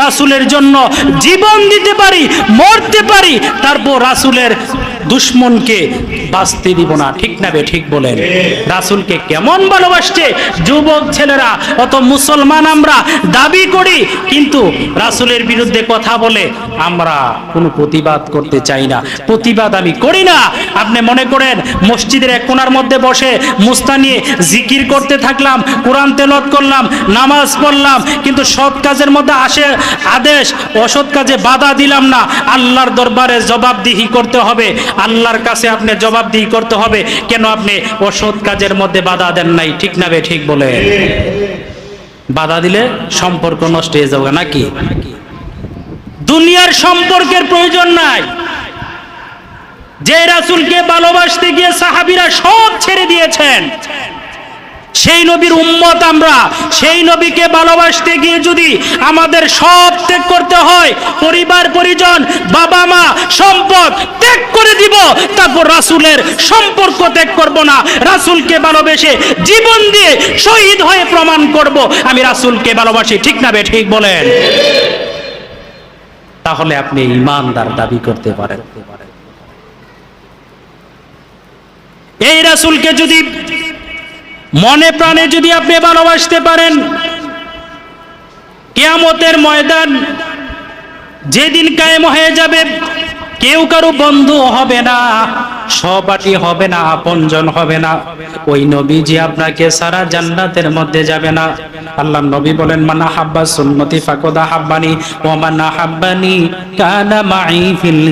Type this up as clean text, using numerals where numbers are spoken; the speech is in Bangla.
রাসূলের জন্য জীবন দিতে পারি, মরতে পারি, তারপর রাসূলের দুশমনকে বাঁচতে দিব না। ঠিক না বে ঠিক বলেন? রাসূলকে কেমন ভালোবাসছে যুবক ছেলেরা, অত মুসলমান আমরা দাবি করি, কিন্তু রাসূলের বিরুদ্ধে কথা বলে আমরা কোনো প্রতিবাদ করতে চাই না, প্রতিবাদ আমি করি না। আপনি মনে করেন মসজিদের এক কোণার মধ্যে বসে মুস্তা নিয়ে জিকির করতে থাকলাম, কোরআন তেলাওয়াত করলাম, নামাজ পড়লাম, কিন্তু সৎ কাজের মধ্যে আসে আদেশ, অসৎ কাজে বাধা দিলাম না। আল্লাহর দরবারে জবাবদিহি করতে হবে, আল্লাহর কাছে আপনি জবাবদিহি করতে হবে কেন আপনি অসৎ কাজের মধ্যে বাধা দেন নাই। ঠিক না বে ঠিক বলে? বাধা দিলে সম্পর্ক নষ্ট হয়ে যাবে নাকি? দুনিয়ার সম্পর্কের প্রয়োজন নাই। যে রাসূলকে ভালোবাসতে গিয়ে সাহাবীরা সব ছেড়ে দিয়েছেন, সেই নবীর উম্মত আমরা, সেই নবীকে ভালোবাসতে গিয়ে যদি আমাদের সব ত্যাগ করতে হয়, পরিবার পরিজন, বাবা মা, সম্পদ ত্যাগ করে দিব, তারপর রাসূলের সম্পর্ক ত্যাগ করব না। রাসূলকে ভালোবেসে জীবন দিয়ে শহীদ হয়ে প্রমাণ করব আমি রাসূলকে ভালোবাসি। ঠিক না বে ঠিক বলেন? তাহলে আপনি ঈমানদার দাবি করতে পারেন। এই রাসূলকে যদি মনে প্রাণে যদি আপনি ভালোবাসতে পারেন, কিয়ামতের ময়দান যেদিন কায়েম হয়ে যাবে, কেউ কারো বন্ধু হবে না, সহপাঠী হবে না, আপনজন হবে না, ওই নবীজি আপনাকে সারা জান্নাতের মধ্যে যাবে না। আল্লাহর নবী বলেন, মান আহাব্বা সুন্নতি ফাকাদ আহাব্বানি ওয়া মান আহাব্বানি কানা মাই ফিল